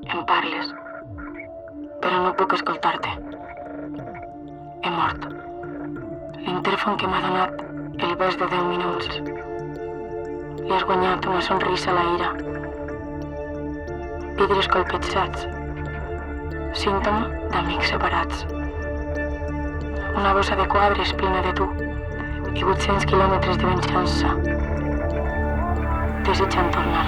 Em parles, però no puc escoltar-te. He mort. L'intèrfon que m'ha donat el bes de 10 minuts. Li has guanyat una sonrisa a la ira. Vidres colpejats. Símptoma d'amics separats. Una bossa de quadres plena de tu i 800 quilòmetres de venjança. Desitjant tornar.